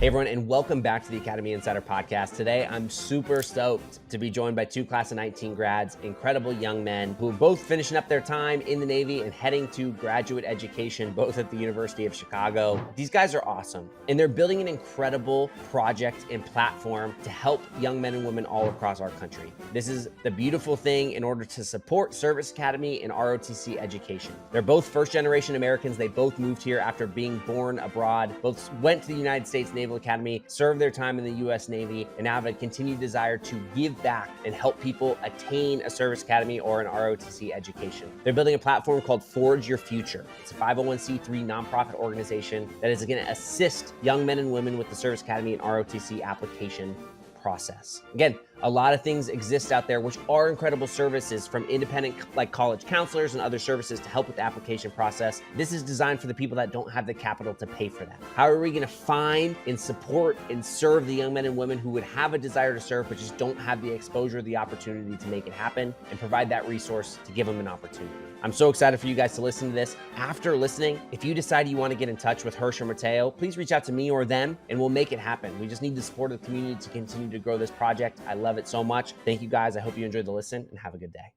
Hey everyone, and welcome back to the Academy Insider Podcast. Today, I'm super stoked to be joined by two class of 19 grads, incredible young men who are both finishing up their time in the Navy and heading to graduate education, both at the University of Chicago. These guys are awesome, and they're building an incredible project and platform to help young men and women all across our country. This is the beautiful thing in order to support Service Academy and ROTC education. They're both first-generation Americans. They both moved here after being born abroad, both went to the United States Naval Academy, served their time in the U.S. Navy, and now have a continued desire to give back and help people attain a Service Academy or an ROTC education. They're building a platform called Forge Your Future. It's a 501c3 nonprofit organization that is going to assist young men and women with the Service Academy and ROTC application process. Again, a lot of things exist out there which are incredible services from independent like college counselors and other services to help with the application process. This is designed for the people that don't have the capital to pay for that. How are we going to find and support and serve the young men and women who would have a desire to serve but just don't have the exposure, the opportunity to make it happen, and provide that resource to give them an opportunity? I'm so excited for you guys to listen to this. After listening, if you decide you want to get in touch with Hersh or Mateo, please reach out to me or them and we'll make it happen. We just need the support of the community to continue to grow this project. I love it so much. Thank you guys. I hope you enjoyed the listen and have a good day.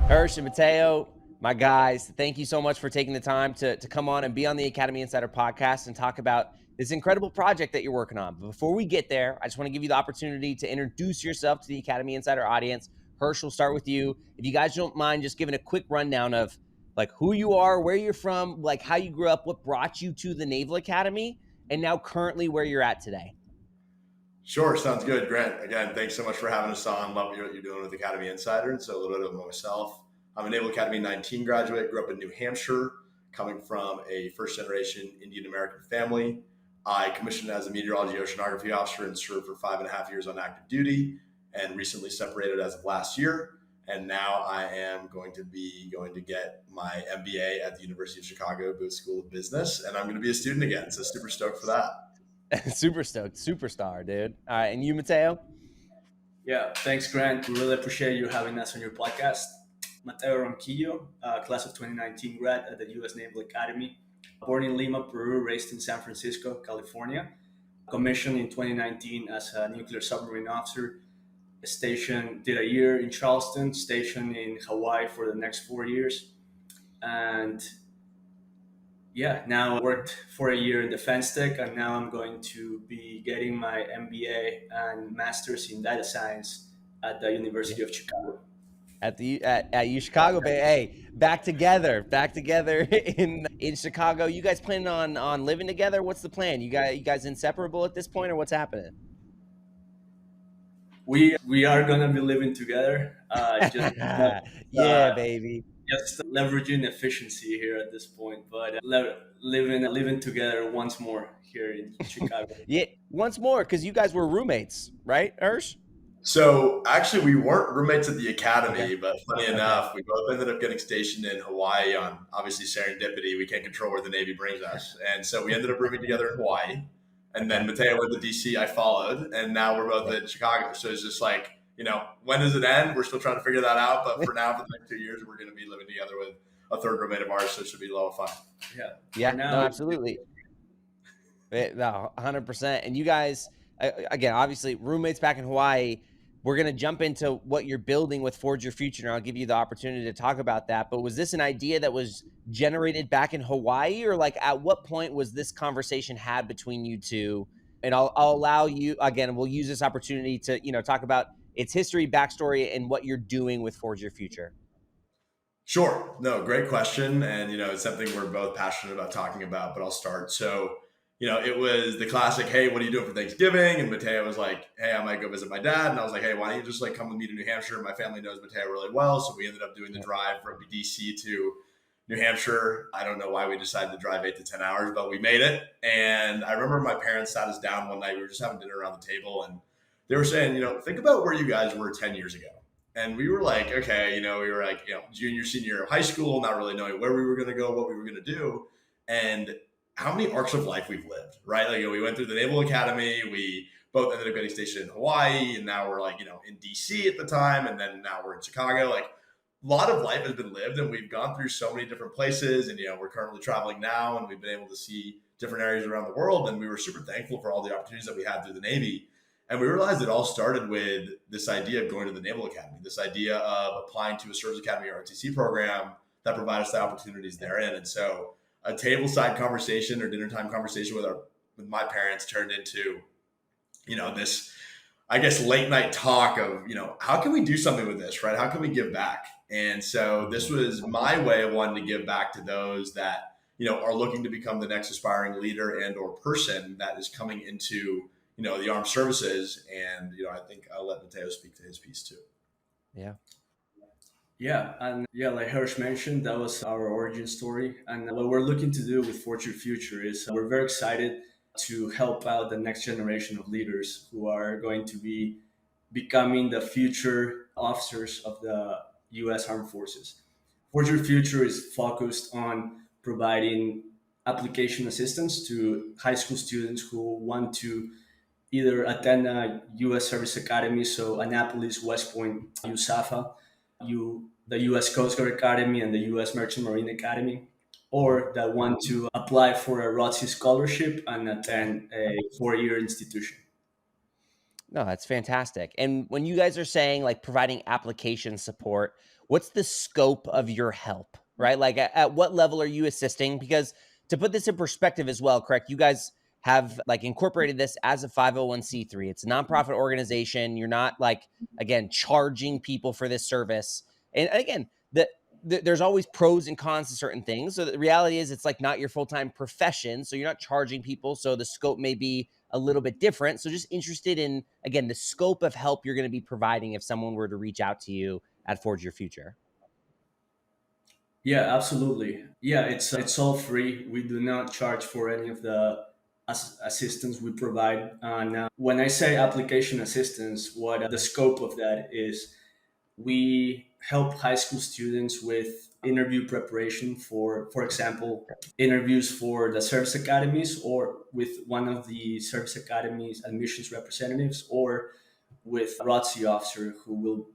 Hersh and Mateo, my guys, thank you so much for taking the time to come on and be on the Academy Insider podcast and talk about this incredible project that you're working on. But before we get there, I just want to give you the opportunity to introduce yourself to the Academy Insider audience. Hersh, we'll start with you. If you guys don't mind just giving a quick rundown of like who you are, where you're from, like how you grew up, what brought you to the Naval Academy, and now currently where you're at today. Sure, sounds good. Grant, again, thanks so much for having us on. Love what you're doing with Academy Insider. And so a little bit of myself. I'm a Naval Academy 19 graduate, grew up in New Hampshire, coming from a first-generation Indian American family. I commissioned as a meteorology oceanography officer and served for 5.5 years on active duty and recently separated as of last year. And now I am going to get my MBA at the University of Chicago Booth School of Business, and I'm going to be a student again. So super stoked for that. Super stoked, superstar, dude. All right, and you, Mateo? Yeah, thanks, Grant. We really appreciate you having us on your podcast. Mateo Ronquillo, class of 2019 grad at the U.S. Naval Academy. Born in Lima, Peru, raised in San Francisco, California. Commissioned in 2019 as a nuclear submarine officer. Did a year in Charleston, stationed in Hawaii for the next 4 years. And yeah, now I worked for a year in Defense Tech, and now I'm going to be getting my MBA and Master's in Data Science at the University of Chicago. At U Chicago Bay. Hey, back together in Chicago. You guys planning on living together? What's the plan? You guys inseparable at this point, or what's happening? We are gonna be living together. Yeah, baby. Just leveraging efficiency here at this point, but living together once more here in Chicago. Yeah, once more, because you guys were roommates, right, Hersh? So actually, we weren't roommates at the Academy, but funny enough, we both ended up getting stationed in Hawaii on obviously serendipity. We can't control where the Navy brings us. And so we ended up rooming together in Hawaii. And then Mateo went to DC, I followed, and now we're both in Chicago. So it's just like, when does it end? We're still trying to figure that out. But for now, for the next 2 years, we're going to be living together with a third roommate of ours. So it should be a lot of fun. Yeah, no, absolutely. No, 100%. And you guys, again, obviously roommates back in Hawaii. We're going to jump into what you're building with Forge Your Future, and I'll give you the opportunity to talk about that. But was this an idea that was generated back in Hawaii, or like at what point was this conversation had between you two? And I'll allow you, again, we'll use this opportunity to, talk about its history, backstory, and what you're doing with Forge Your Future. Sure. No, great question. And, it's something we're both passionate about talking about, but I'll start. So, it was the classic, hey, what are you doing for Thanksgiving? And Mateo was like, hey, I might go visit my dad. And I was like, hey, why don't you just come with me to New Hampshire? My family knows Mateo really well. So we ended up doing the drive from DC to New Hampshire. I don't know why we decided to drive 8 to 10 hours, but we made it. And I remember my parents sat us down one night. We were just having dinner around the table. And they were saying, think about where you guys were 10 years ago. And we were like, okay, we were like, junior, senior year of high school, not really knowing where we were going to go, what we were going to do. And how many arcs of life we've lived, right? Like, we went through the Naval Academy. We both ended up getting stationed in Hawaii, and now we're in DC at the time, and then now we're in Chicago. Like, lot of life has been lived, and we've gone through so many different places, and, we're currently traveling now, and we've been able to see different areas around the world. And we were super thankful for all the opportunities that we had through the Navy. And we realized it all started with this idea of going to the Naval Academy, this idea of applying to a Service Academy ROTC program that provide us the opportunities therein. And so a tableside conversation or dinner time conversation with my parents turned into, this, I guess, late night talk of, how can we do something with this, right? How can we give back? And so this was my way of wanting to give back to those that, are looking to become the next aspiring leader and or person that is coming into, the armed services. And, I think I'll let Mateo speak to his piece too. Yeah. Yeah, and like Hersh mentioned, that was our origin story. And what we're looking to do with Forge Your Future is we're very excited to help out the next generation of leaders who are going to be becoming the future officers of the U.S. Armed Forces. Forge Your Future is focused on providing application assistance to high school students who want to either attend a U.S. Service Academy, so Annapolis, West Point, USAFA, the U.S. Coast Guard Academy, and the U.S. Merchant Marine Academy, or that want to apply for a ROTC scholarship and attend a 4-year institution. No, that's fantastic. And when you guys are saying like providing application support, what's the scope of your help, right? Like at what level are you assisting? Because to put this in perspective as well, correct? You guys have like incorporated this as a 501c3. It's a nonprofit organization. You're not like, again, charging people for this service. And again, there's always pros and cons to certain things. So the reality is it's like not your full-time profession. So you're not charging people. So the scope may be a little bit different. So just interested in, again, the scope of help you're going to be providing if someone were to reach out to you at Forge Your Future. Yeah, absolutely. Yeah, it's all free. We do not charge for any of the assistance we provide. And when I say application assistance, what the scope of that is, we help high school students with interview preparation for example, interviews for the service academies, or with one of the service academies admissions representatives, or with ROTC officer who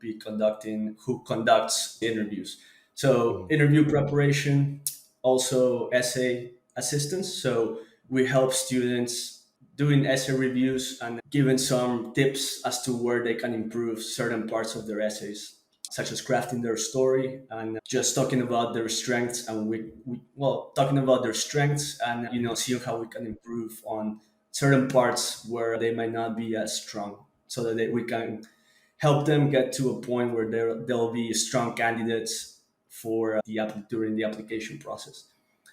conducts interviews. So interview preparation, also essay assistance. So we help students doing essay reviews and giving some tips as to where they can improve certain parts of their essays, such as crafting their story and just talking about their strengths, and talking about their strengths and seeing how we can improve on certain parts where they might not be as strong, so that we can help them get to a point where they'll be strong candidates for during the application process.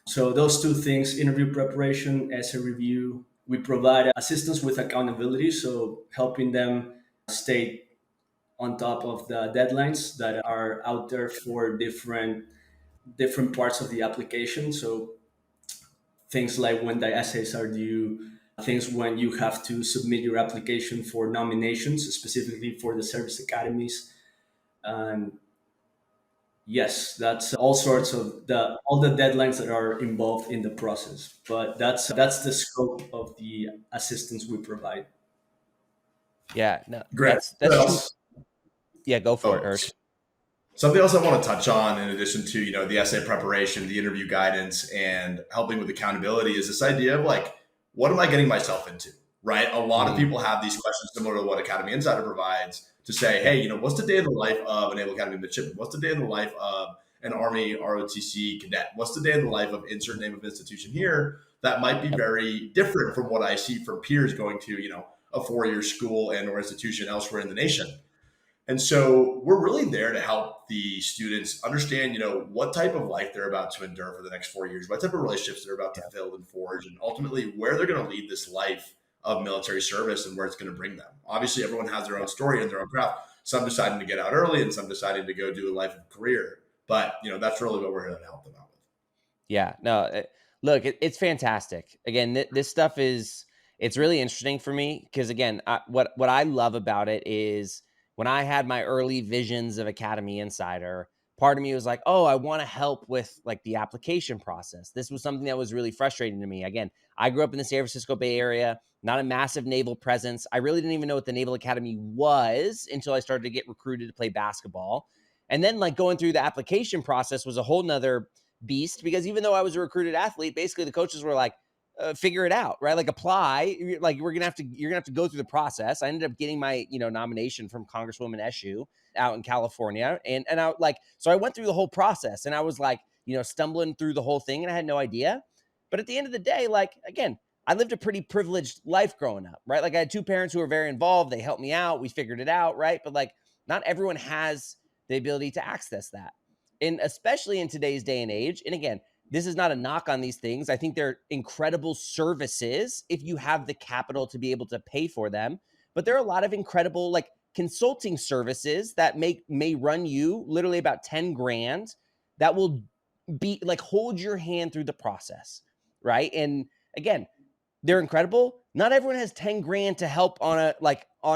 So those two things: interview preparation, essay review. We provide assistance with accountability, so helping them stay on top of the deadlines that are out there for different parts of the application. So things like when the essays are due, things when you have to submit your application for nominations, specifically for the service academies. And yes, that's all sorts of all the deadlines that are involved in the process. But that's the scope of the assistance we provide. Yeah, no, Great. that's true. Yeah, go for it, Hersh. Something else I want to touch on, in addition to the essay preparation, the interview guidance, and helping with accountability, is this idea of like, what am I getting myself into? Right? A lot of people have these questions similar to what Academy Insider provides, to say, hey, what's the day in the life of a Naval Academy midshipman? What's the day in the life of an Army ROTC cadet? What's the day in the life of insert name of institution here that might be very different from what I see from peers going to a 4-year school and or institution elsewhere in the nation? And so we're really there to help the students understand, what type of life they're about to endure for the next 4 years, what type of relationships they're about to build and forge, and ultimately where they're going to lead this life of military service and where it's going to bring them. Obviously, everyone has their own story and their own craft. Some deciding to get out early and some deciding to go do a life of career. But, that's really what we're here to help them out with. Yeah, no, look, it's fantastic. Again, this stuff it's really interesting for me because, again, what I love about it is when I had my early visions of Academy Insider, part of me was like, oh, I want to help with like the application process. This was something that was really frustrating to me. Again, I grew up in the San Francisco Bay Area, not a massive naval presence. I really didn't even know what the Naval Academy was until I started to get recruited to play basketball. And then like going through the application process was a whole nother beast, because even though I was a recruited athlete, basically the coaches were like, figure it out, right? Like apply, like you're gonna have to go through the process. I ended up getting my, nomination from Congresswoman Eshu out in California. And I like, so I went through the whole process, and I was like, stumbling through the whole thing, and I had no idea. But at the end of the day, like, again, I lived a pretty privileged life growing up, right? Like I had two parents who were very involved. They helped me out. We figured it out, right? But like not everyone has the ability to access that. And especially in today's day and age. And again, this is not a knock on these things. I think they're incredible services if you have the capital to be able to pay for them. But there are a lot of incredible like consulting services that may run you literally about 10 grand that will be like hold your hand through the process, right? And again, they're incredible. Not everyone has 10 grand to help on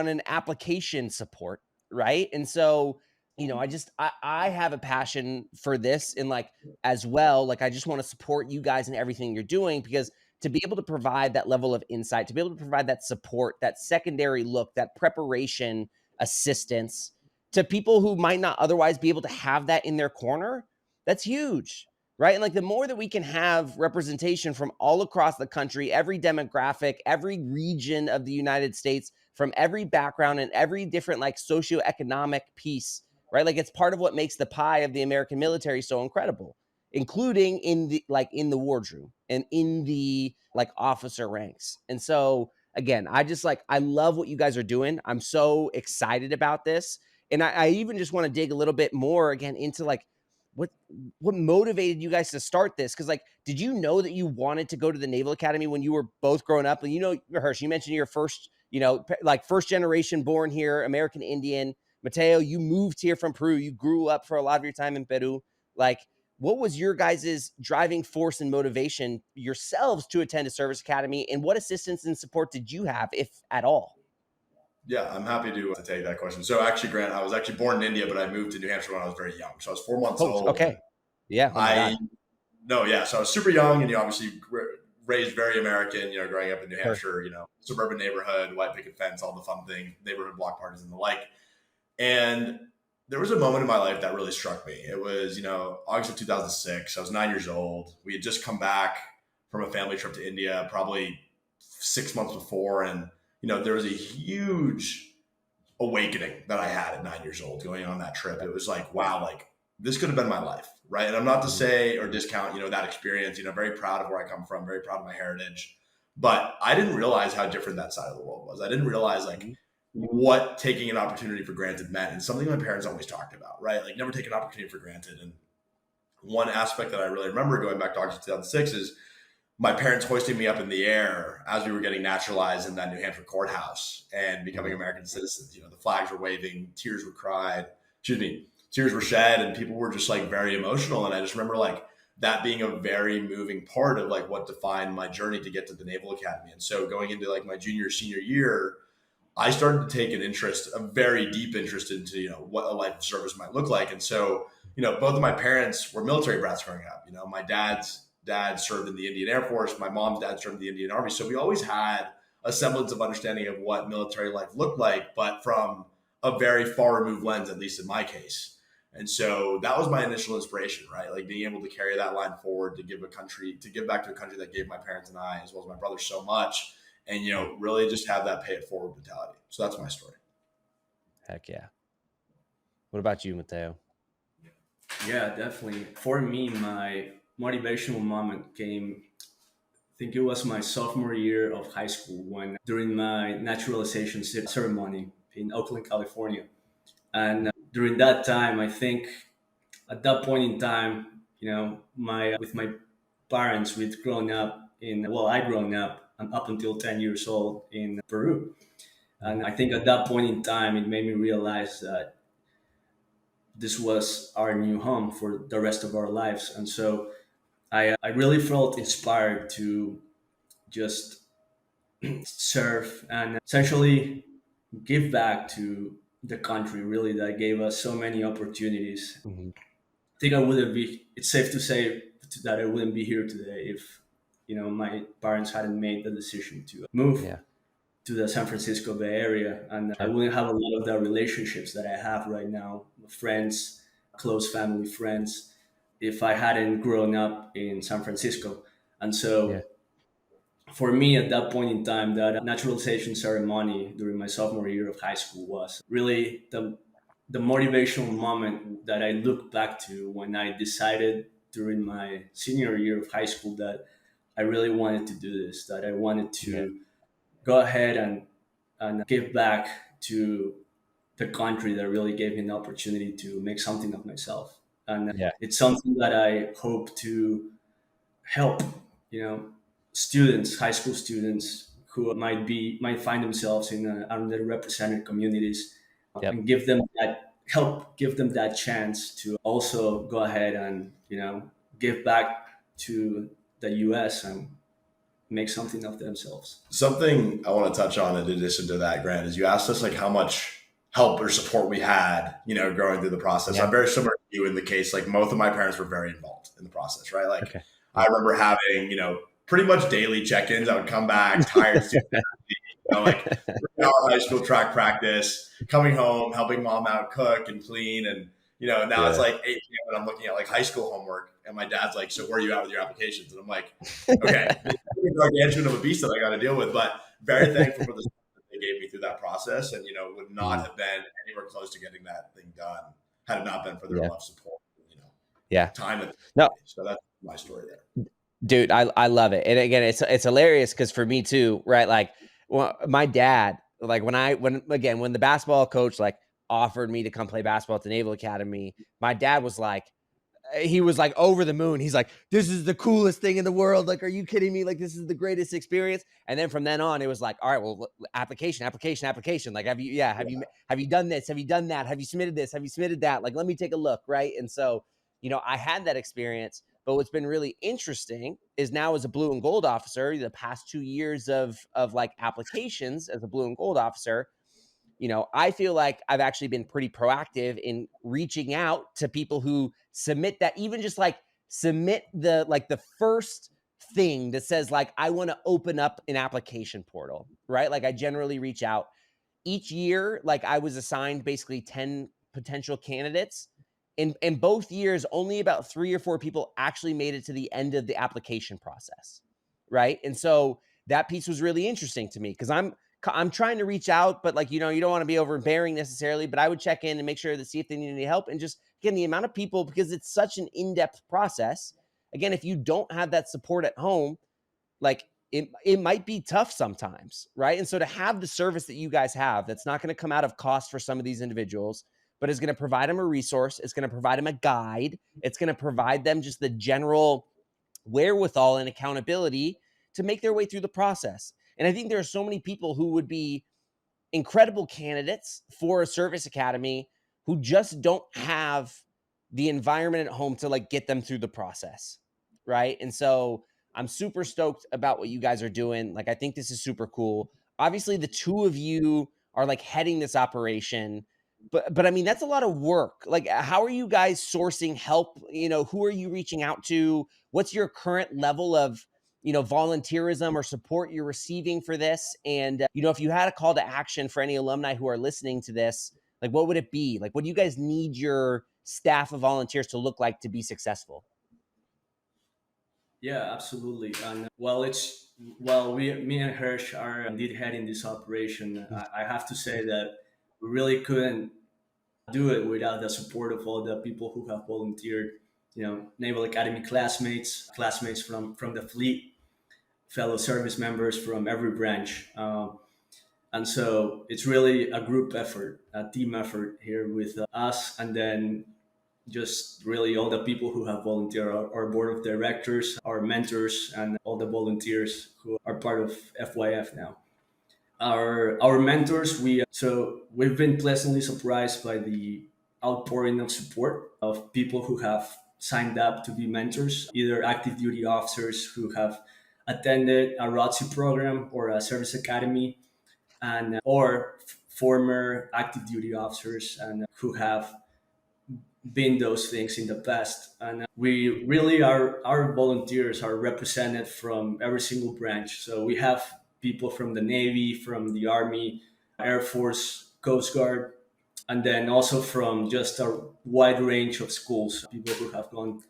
an application support, right? And so, I have a passion for this, and like as well, like I just want to support you guys in everything you're doing, because to be able to provide that level of insight, to be able to provide that support, that secondary look, that preparation assistance to people who might not otherwise be able to have that in their corner, that's huge, right? And like the more that we can have representation from all across the country, every demographic, every region of the United States, from every background and every different like socioeconomic piece, right? Like it's part of what makes the pie of the American military so incredible, including in the wardroom and in the like officer ranks. And so again, I love what you guys are doing. I'm so excited about this. And I even just want to dig a little bit more again into like what motivated you guys to start this? Because like, did you know that you wanted to go to the Naval Academy when you were both growing up? And Hersh, you mentioned your first, like first generation born here, American Indian. Mateo, you moved here from Peru. You grew up for a lot of your time in Peru. Like, what was your guys' driving force and motivation yourselves to attend a service academy? And what assistance and support did you have, if at all? Yeah, I'm happy to take that question. So actually, Grant, I was actually born in India, but I moved to New Hampshire when I was very young. So I was 4 months old. Okay. Yeah. So I was super young, and obviously raised very American, growing up in New Hampshire, suburban neighborhood, white picket fence, all the fun thing, neighborhood block parties and the like. And there was a moment in my life that really struck me. It was, August of 2006. I was 9 years old. We had just come back from a family trip to India, probably 6 months before. And, there was a huge awakening that I had at 9 years old going on that trip. It was like, wow, like this could have been my life. Right. And I'm not to say or discount, that experience, very proud of where I come from, very proud of my heritage, but I didn't realize how different that side of the world was. I didn't realize like what taking an opportunity for granted meant, and something my parents always talked about, right? Like never take an opportunity for granted. And one aspect that I really remember going back to August 2006 is my parents hoisting me up in the air as we were getting naturalized in that New Hampshire courthouse and becoming American citizens. The flags were waving, tears were shed, and people were just like very emotional. And I just remember like that being a very moving part of like what defined my journey to get to the Naval Academy. And so going into like my senior year, I started to take a very deep interest into, what a life of service might look like. And so, both of my parents were military brats growing up. My dad's dad served in the Indian Air Force. My mom's dad served in the Indian Army. So we always had a semblance of understanding of what military life looked like, but from a very far removed lens, at least in my case. And so that was my initial inspiration, right? Like being able to carry that line forward, to give back to a country that gave my parents and I, as well as my brother, so much. And, really just have that pay it forward mentality. So that's my story. Heck yeah. What about you, Mateo? Yeah, definitely. For me, my motivational moment came, I think it was my sophomore year of high school, when during my naturalization ceremony in Oakland, California. And during that time, I think at that point in time, with my parents, we'd grown up I'd grown up up until 10 years old in Peru. And I think at that point in time, it made me realize that this was our new home for the rest of our lives. And so I really felt inspired to just serve and essentially give back to the country, really, that gave us so many opportunities. Mm-hmm. I think it's safe to say that I wouldn't be here today if, my parents hadn't made the decision to move to the San Francisco Bay Area. And I wouldn't have a lot of the relationships that I have right now, friends, close family friends if I hadn't grown up in San Francisco. And Yeah. so for me at that point in time, that naturalization ceremony during my sophomore year of high school was really the motivational moment that I look back to when I decided during my senior year of high school that I really wanted to do this, that I wanted Yeah. to go ahead and give back to the country that really gave me an opportunity to make something of myself. And Yeah. it's something that I hope to help, you know, students, high school students who might find themselves in underrepresented communities, Yep. and give them that help, give them that chance to also go ahead and give back to the U.S. and make something of themselves. Something I want to touch on in addition to that, Grant, is you asked us like how much help or support we had, growing through the process. Yeah. I'm very similar to you in the case, like both of my parents were very involved in the process, right? Like Okay. I remember having, pretty much daily check-ins. I would come back tired, like 3-hour high school track practice, coming home, helping mom out cook and clean. And, now it's like 8 p.m. and I'm looking at like high school homework. And my dad's like, so where are you at with your applications? And I'm like, okay, it's gargantuan of a beast that I got to deal with, but very thankful for the support that they gave me through that process. And, would not have been anywhere close to getting that thing done had it not been for their love, support, time. No. So that's my story there. Dude, I love it. And again, it's hilarious because for me too, right? Like, well, my dad, like when the basketball coach like offered me to come play basketball at the Naval Academy, my dad was like, he was like over the moon. He's like, this is the coolest thing in the world. Like, are you kidding me? Like, this is the greatest experience. And then from then on, it was like, all right, well, application. Like, have you done this? Have you done that? Have you submitted this? Have you submitted that? Like, let me take a look. Right. And so, I had that experience, but what's been really interesting is now as a blue and gold officer, the past 2 years of like applications as a blue and gold officer, I feel like I've actually been pretty proactive in reaching out to people who submit that, even just like submit the first thing that says like, I want to open up an application portal, right? Like I generally reach out each year. Like I was assigned basically 10 potential candidates. In both years, only about 3 or 4 people actually made it to the end of the application process, right? And so that piece was really interesting to me because I'm trying to reach out, but like, you don't want to be overbearing necessarily, but I would check in and make sure to see if they need any help. And just, again, the amount of people, because it's such an in-depth process. Again, if you don't have that support at home, like it might be tough sometimes, right? And so to have the service that you guys have, that's not going to come out of cost for some of these individuals, but is going to provide them a resource. It's going to provide them a guide. It's going to provide them just the general wherewithal and accountability to make their way through the process. And I think there are so many people who would be incredible candidates for a service academy who just don't have the environment at home to like get them through the process, right? And so I'm super stoked about what you guys are doing. Like, I think this is super cool. Obviously, the two of you are like heading this operation, but I mean, that's a lot of work. Like, how are you guys sourcing help? Who are you reaching out to? What's your current level of volunteerism or support you're receiving for this? And, if you had a call to action for any alumni who are listening to this, like, what would it be? Like, what do you guys need your staff of volunteers to look like to be successful? Yeah, absolutely. And me and Hersh are indeed heading this operation. I have to say that we really couldn't do it without the support of all the people who have volunteered. Naval Academy classmates from the fleet, fellow service members from every branch. And so it's really a group effort, a team effort here with us, and then just really all the people who have volunteered, our board of directors, our mentors, and all the volunteers who are part of FYF now. Our mentors, we've been pleasantly surprised by the outpouring of support of people who have signed up to be mentors, either active duty officers who have attended a ROTC program or a service academy, and or former active duty officers and who have been those things in the past. And we really our volunteers are represented from every single branch. So we have people from the Navy, from the Army, Air Force, Coast Guard, and then also from just a wide range of schools, people who have gone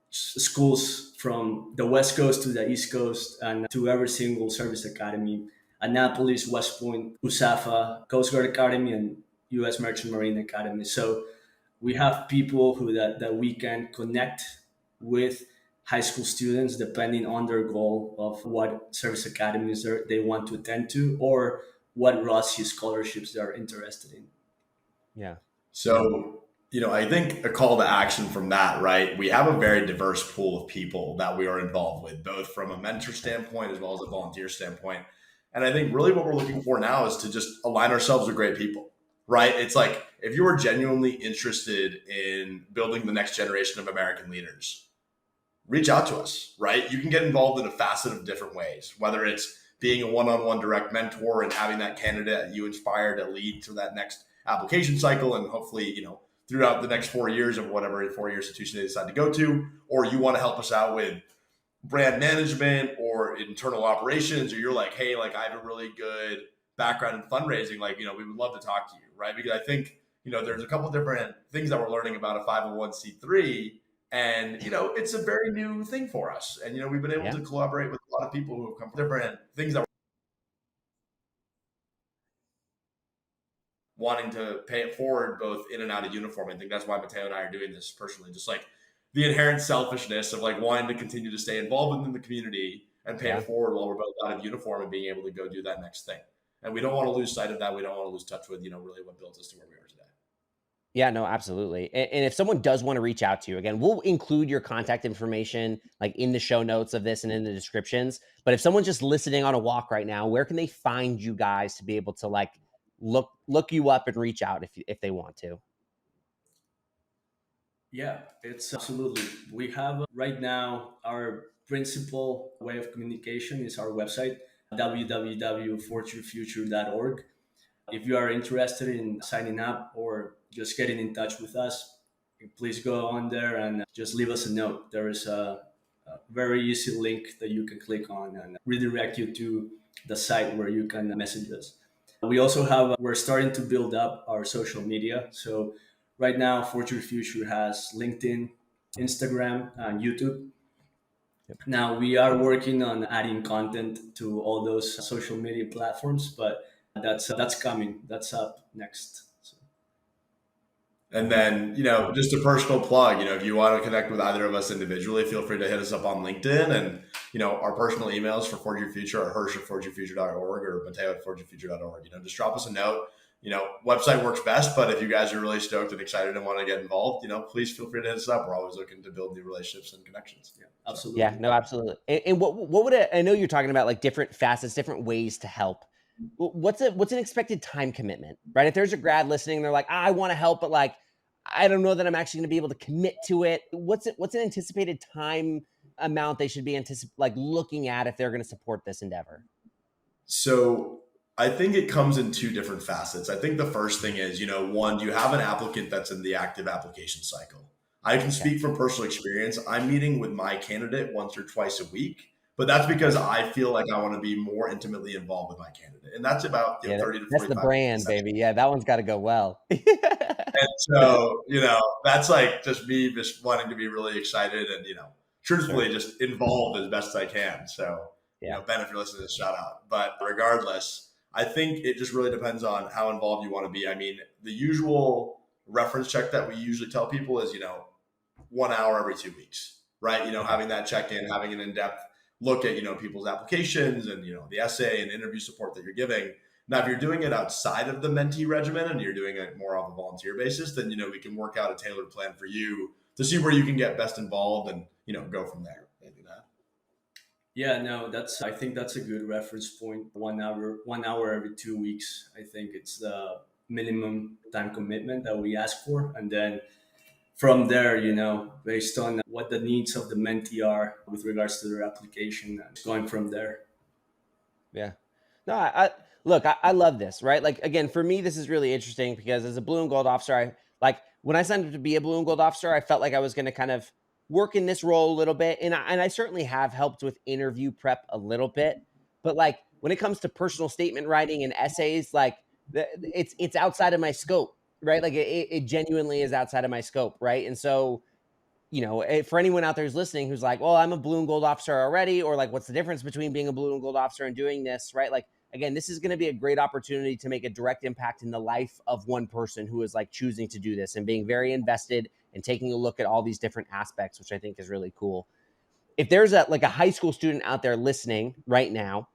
schools from the West Coast to the East Coast and to every single service academy: Annapolis, West Point, USAFA, Coast Guard Academy, and U.S. Merchant Marine Academy. So we have people that we can connect with high school students depending on their goal of what service academies they want to attend to, or what ROTC scholarships they're interested in. Yeah. So, I think a call to action from that, right? We have a very diverse pool of people that we are involved with, both from a mentor standpoint as well as a volunteer standpoint. And I think really what we're looking for now is to just align ourselves with great people, right? It's like, if you are genuinely interested in building the next generation of American leaders, reach out to us, right? You can get involved in a facet of different ways, whether it's being a one-on-one direct mentor and having that candidate you inspire to lead to that next application cycle, and hopefully, throughout the next 4 years of whatever 4-year institution they decide to go to, or you want to help us out with brand management or internal operations, or you're like, hey, like I have a really good background in fundraising, like, we would love to talk to you, right? Because I think, there's a couple different things that we're learning about a 501c3, and, it's a very new thing for us. And, we've been able to collaborate with a lot of people who have come from different things that wanting to pay it forward both in and out of uniform. I think that's why Mateo and I are doing this personally, just like the inherent selfishness of like wanting to continue to stay involved within the community and pay it forward while we're both out of uniform and being able to go do that next thing. And we don't want to lose sight of that. We don't want to lose touch with, really what builds us to where we are today. Yeah, no, absolutely. And if someone does want to reach out to you, again, we'll include your contact information like in the show notes of this and in the descriptions. But if someone's just listening on a walk right now, where can they find you guys to be able to like look you up and reach out if they want to? Yeah, it's absolutely. We have right now our principal way of communication is our website, www.fortunefuture.org. If you are interested in signing up or just getting in touch with us, please go on there and just leave us a note. There is a very easy link that you can click on and redirect you to the site where you can message us. We also we're starting to build up our social media. So right now, Fortune Future has LinkedIn, Instagram, and YouTube. Yep. Now we are working on adding content to all those social media platforms, but that's coming. That's up next. So. And then, just a personal plug, if you want to connect with either of us individually, feel free to hit us up on LinkedIn. And, our personal emails for Forge Your Future are hersh@forgeyourfuture.org or mateo@forgeyourfuture.org. Just drop us a note. Website works best, but if you guys are really stoked and excited and want to get involved, please feel free to hit us up. We're always looking to build new relationships and connections. Yeah, absolutely. Yeah, no, absolutely. And what would I know you're talking about like different facets, different ways to help. What's an expected time commitment, right? If there's a grad listening, they're like, I want to help, but like, I don't know that I'm actually going to be able to commit to it. What's an anticipated time amount they should be looking at if they're going to support this endeavor? So I think it comes in two different facets. I think the first thing is, one, do you have an applicant that's in the active application cycle? I can speak from personal experience. I'm meeting with my candidate once or twice a week, but that's because I feel like I want to be more intimately involved with my candidate. And that's about 30 to 45 That's the brand, baby. Yeah, that one's got to go well. And so, that's like just me just wanting to be really excited and, truthfully just involved as best as I can. So, Ben, if you're listening to this, shout out. But regardless, I think it just really depends on how involved you want to be. I mean, the usual reference check that we usually tell people is, 1 hour every 2 weeks, right? Having that check-in, having an in-depth look at, people's applications and, the essay and interview support that you're giving. Now, if you're doing it outside of the mentee regimen and you're doing it more on a volunteer basis, then, we can work out a tailored plan for you to see where you can get best involved and, go from there. Anything to add? Yeah, no, I think that's a good reference point. 1 hour every 2 weeks. I think it's the minimum time commitment that we ask for. And then from there, based on what the needs of the mentee are with regards to their application, going from there. Yeah. No, I love this, right? Like, again, for me, this is really interesting because as a blue and gold officer, when I signed up to be a blue and gold officer, I felt like I was going to kind of work in this role a little bit. And I certainly have helped with interview prep a little bit, but like when it comes to personal statement writing and essays, like it's outside of my scope. right? Like it genuinely is outside of my scope, right? And so, for anyone out there who's listening who's like, well, I'm a blue and gold officer already, or like, what's the difference between being a blue and gold officer and doing this, right? Like, again, this is going to be a great opportunity to make a direct impact in the life of one person who is like choosing to do this and being very invested and taking a look at all these different aspects, which I think is really cool. If there's a high school student out there listening right now,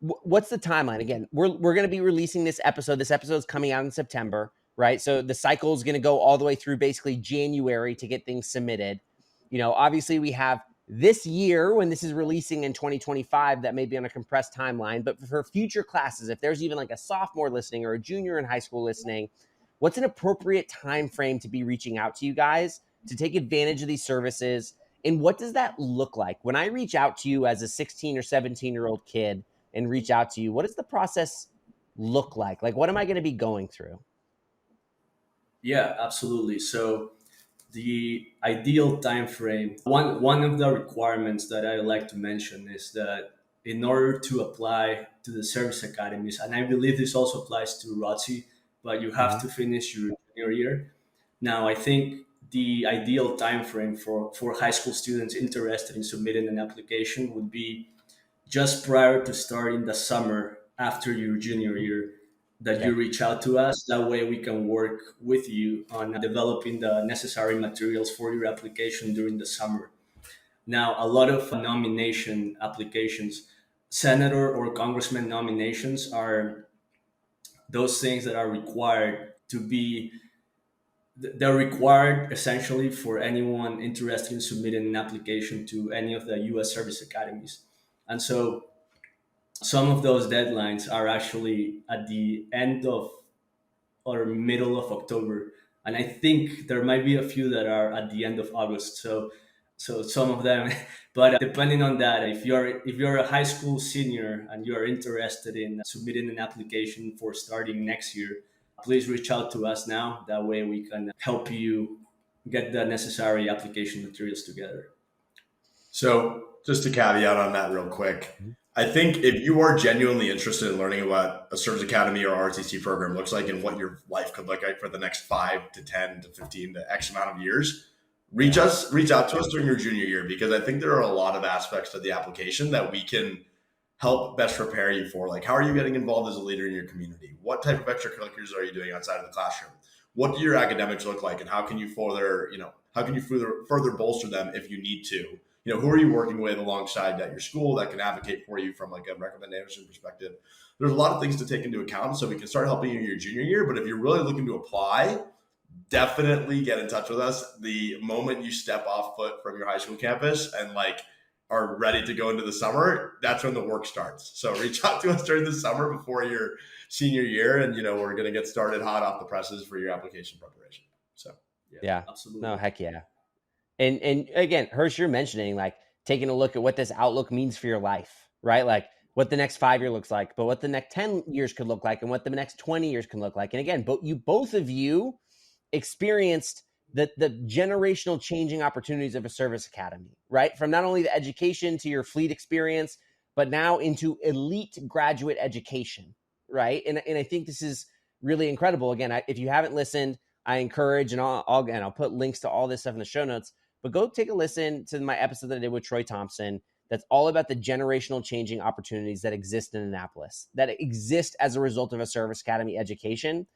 what's the timeline? Again, we're going to be releasing this episode. This episode is coming out in September, right? So the cycle is going to go all the way through basically January to get things submitted. Obviously we have this year when this is releasing in 2025 that may be on a compressed timeline, but for future classes, if there's even like a sophomore listening or a junior in high school listening, what's an appropriate time frame to be reaching out to you guys to take advantage of these services? And what does that look like? When I reach out to you as a 16 or 17-year-old kid and reach out to you, what does the process look like? Like, what am I going to be going through? Yeah, absolutely. So the ideal time frame, one of the requirements that I like to mention is that in order to apply to the service academies, and I believe this also applies to ROTC, but you have to finish your junior year. Now, I think the ideal time frame for high school students interested in submitting an application would be just prior to starting the summer after your junior year, that you reach out to us. That way we can work with you on developing the necessary materials for your application during the summer. Now, a lot of nomination applications, senator or congressman nominations, are those things that are required to be, they're required essentially for anyone interested in submitting an application to any of the US service academies. And so some of those deadlines are actually at the end of or middle of October, and I think there might be a few that are at the end of August. So some of them, but depending on that, if you're a high school senior and you are interested in submitting an application for starting next year, please reach out to us now. That way we can help you get the necessary application materials together. So just to caveat on that real quick, I think if you are genuinely interested in learning what a service academy or ROTC program looks like and what your life could look like for the next 5 to 10 to 15 to X amount of years, reach out to us during your junior year, because I think there are a lot of aspects to the application that we can help best prepare you for. Like, how are you getting involved as a leader in your community? What type of extracurriculars are you doing outside of the classroom? What do your academics look like, and how can you further bolster them if you need to? Who are you working with alongside at your school that can advocate for you from like a recommendation perspective? There's a lot of things to take into account, so we can start helping you in your junior year. But if you're really looking to apply, definitely get in touch with us the moment you step off foot from your high school campus and like are ready to go into the summer. That's when the work starts. So reach out to us during the summer before your senior year, and we're going to get started hot off the presses for your application preparation. So yeah, absolutely. No, heck yeah. And again, Hersh, you're mentioning like taking a look at what this outlook means for your life, right? Like what the next 5 year looks like, but what the next 10 years could look like, and what the next 20 years can look like. And again, both of you experienced the generational changing opportunities of a service academy, right? From not only the education to your fleet experience, but now into elite graduate education, right? And I think this is really incredible. Again, if you haven't listened, I encourage, and I'll put links to all this stuff in the show notes, but go take a listen to my episode that I did with Troy Thompson. That's all about the generational changing opportunities that exist in Annapolis, that exist as a result of a service academy education.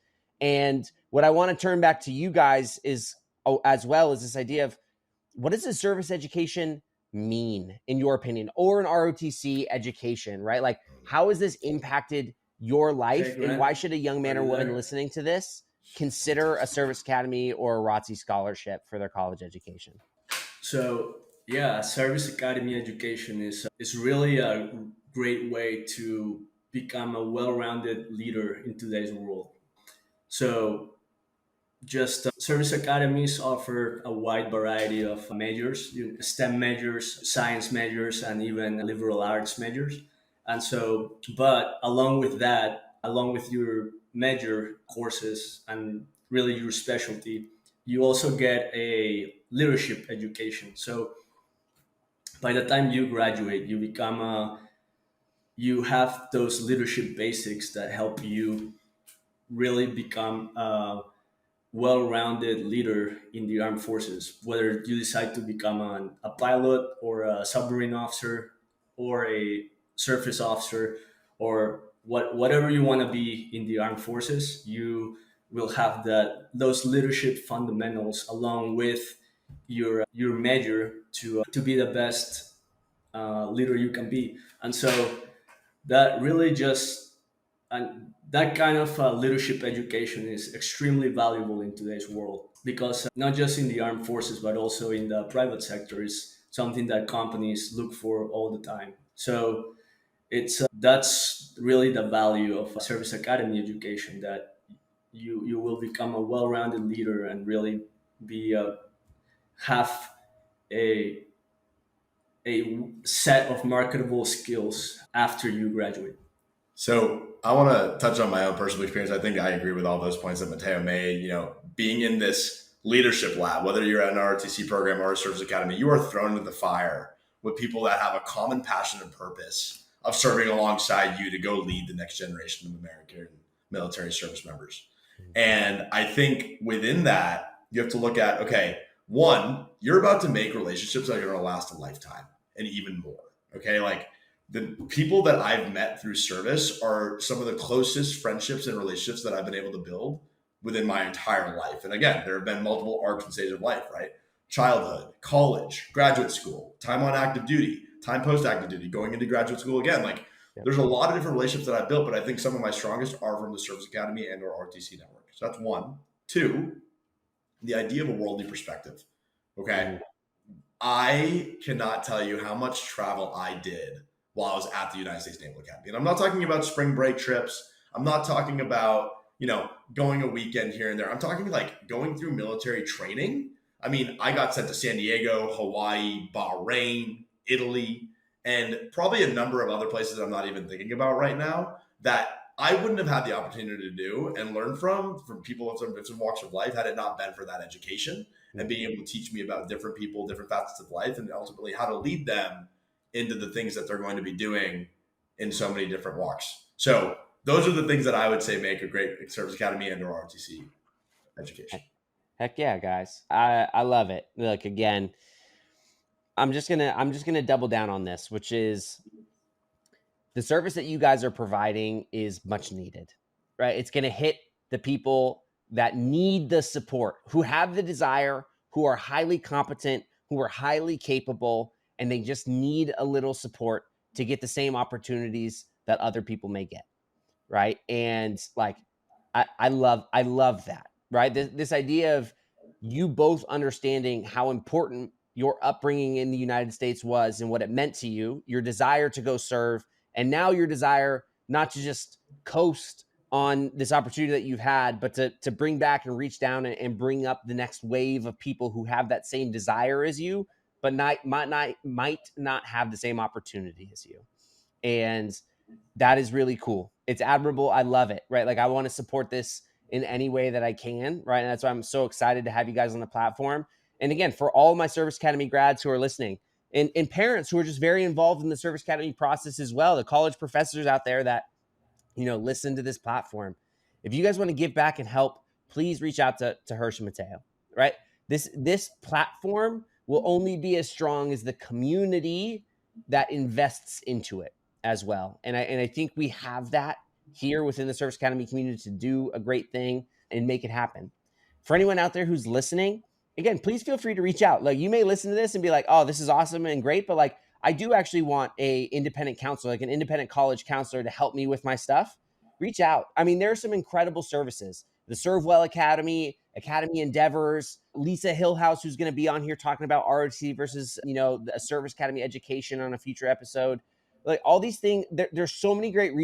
And what I want to turn back to you guys is, as well, is this idea of what does a service education mean, in your opinion, or an ROTC education, right? Like, how has this impacted your life, and why should a young man or woman listening to this consider a service academy or a ROTC scholarship for their college education? So yeah, service academy education is really a great way to become a well-rounded leader in today's world. So just service academies offer a wide variety of majors, STEM majors, science majors, and even liberal arts majors. And so, but along with that, along with your major courses and really your specialty, you also get a leadership education. So by the time you graduate, you have those leadership basics that help you really become well-rounded leader in the armed forces, whether you decide to become a pilot or a submarine officer or a surface officer or whatever you want to be in the armed forces. You will have those leadership fundamentals along with your major to be the best leader you can be. And so that really just and that kind of leadership education is extremely valuable in today's world because not just in the armed forces but also in the private sector is something that companies look for all the time. So it's that's really the value of service academy education, that you will become a well-rounded leader and really be have a a set of marketable skills after you graduate. So I want to touch on my own personal experience. I think I agree with all those points that Mateo made. Being in this leadership lab, whether you're at an ROTC program or a service academy, you are thrown into the fire with people that have a common passion and purpose of serving alongside you to go lead the next generation of American military service members. And I think within that, you have to look at, okay, one, you're about to make relationships that are going to last a lifetime and even more. Okay. Like, the people that I've met through service are some of the closest friendships and relationships that I've been able to build within my entire life. And again, there have been multiple arcs and stages of life, right? Childhood, college, graduate school, time on active duty, time post active duty, going into graduate school again. Like, there's a lot of different relationships that I've built, but I think some of my strongest are from the Service Academy and or ROTC network. So that's one. Two, the idea of a worldly perspective. Okay. I cannot tell you how much travel I did while I was at the United States Naval Academy. And I'm not talking about spring break trips. I'm not talking about, going a weekend here and there. I'm talking like going through military training. I mean, I got sent to San Diego, Hawaii, Bahrain, Italy, and probably a number of other places that I'm not even thinking about right now that I wouldn't have had the opportunity to do and learn from people of different walks of life had it not been for that education and being able to teach me about different people, different facets of life, and ultimately how to lead them into the things that they're going to be doing in so many different walks. So those are the things that I would say make a great service academy and or ROTC education. Heck yeah, guys. I love it. Look, again, I'm just gonna double down on this, which is the service that you guys are providing is much needed, right? It's gonna hit the people that need the support, who have the desire, who are highly competent, who are highly capable, and they just need a little support to get the same opportunities that other people may get, right? And like, I love that, right? This idea of you both understanding how important your upbringing in the United States was and what it meant to you, your desire to go serve, and now your desire not to just coast on this opportunity that you've had, but to bring back and reach down and bring up the next wave of people who have that same desire as you, but might not have the same opportunity as you. And that is really cool. It's admirable. I love it, right? Like, I want to support this in any way that I can, right? And that's why I'm so excited to have you guys on the platform. And again, for all my Service Academy grads who are listening, and parents who are just very involved in the Service Academy process as well, the college professors out there that, listen to this platform. If you guys want to give back and help, please reach out to Hersh and Mateo, right? This platform will only be as strong as the community that invests into it as well. And I think we have that here within the Service Academy community to do a great thing and make it happen. For anyone out there who's listening, again, please feel free to reach out. Like, you may listen to this and be like, oh, this is awesome and great, but like, I do actually want a independent counselor, like an independent college counselor to help me with my stuff. Reach out. I mean, there are some incredible services. The Serve Well Academy, Academy Endeavors, Lisa Hillhouse, who's going to be on here talking about ROTC versus, a Service Academy education on a future episode. Like, all these things, there's so many great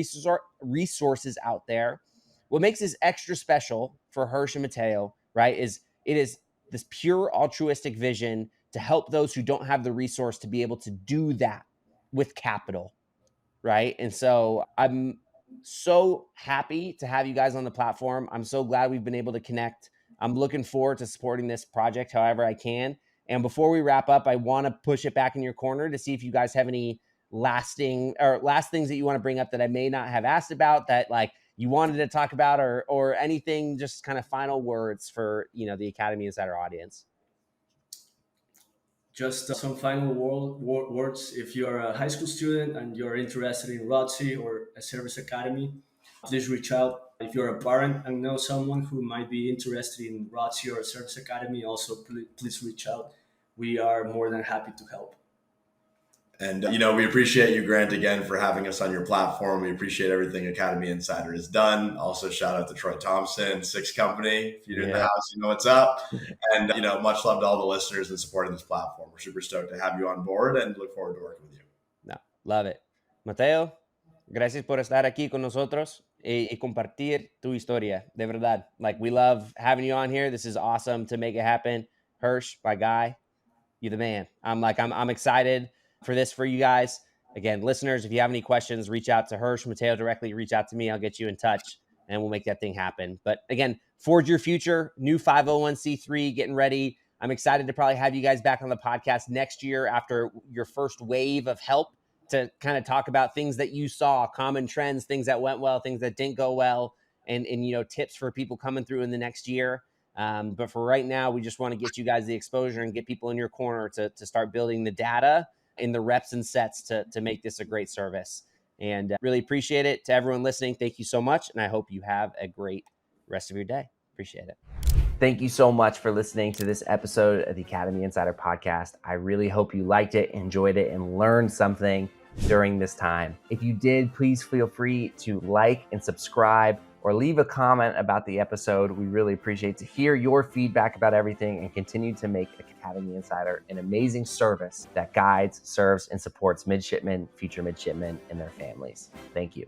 resources out there. What makes this extra special for Hersh and Mateo, right, is it is this pure altruistic vision to help those who don't have the resource to be able to do that with capital, right? And so I'm so happy to have you guys on the platform. I'm so glad we've been able to connect. I'm looking forward to supporting this project however I can. And before we wrap up, I want to push it back in your corner to see if you guys have any last things that you want to bring up that I may not have asked about that, like, you wanted to talk about, or anything, just kind of final words for, the Academy Insider audience. Just some final words. If you're a high school student and you're interested in ROTC or a service academy, please reach out. If you're a parent and know someone who might be interested in ROTC or a service academy, also please reach out. We are more than happy to help. And, we appreciate you, Grant, again, for having us on your platform. We appreciate everything Academy Insider has done. Also, shout out to Troy Thompson, Six Company. If you're in the house, you know what's up. And, much love to all the listeners and supporting this platform. We're super stoked to have you on board and look forward to working with you. No, love it. Mateo, gracias por estar aquí con nosotros y compartir tu historia. De verdad. Like, we love having you on here. This is awesome to make it happen. Hersh, my guy, you're the man. I'm excited for this for you guys. Again, listeners, if you have any questions, reach out to Hersh, Mateo directly. Reach out to me. I'll get you in touch and we'll make that thing happen. But again, forge your future, new 501c3 getting ready. I'm excited to probably have you guys back on the podcast next year after your first wave of help to kind of talk about things that you saw, common trends, things that went well, things that didn't go well, and tips for people coming through in the next year. But for right now, we just want to get you guys the exposure and get people in your corner to start building the data in the reps and sets to make this a great service. And really appreciate it. To everyone listening, thank you so much. And I hope you have a great rest of your day. Appreciate it. Thank you so much for listening to this episode of the Academy Insider Podcast. I really hope you liked it, enjoyed it, and learned something during this time. If you did, please feel free to like and subscribe or leave a comment about the episode. We really appreciate to hear your feedback about everything and continue to make Academy Insider an amazing service that guides, serves, and supports midshipmen, future midshipmen, and their families. Thank you.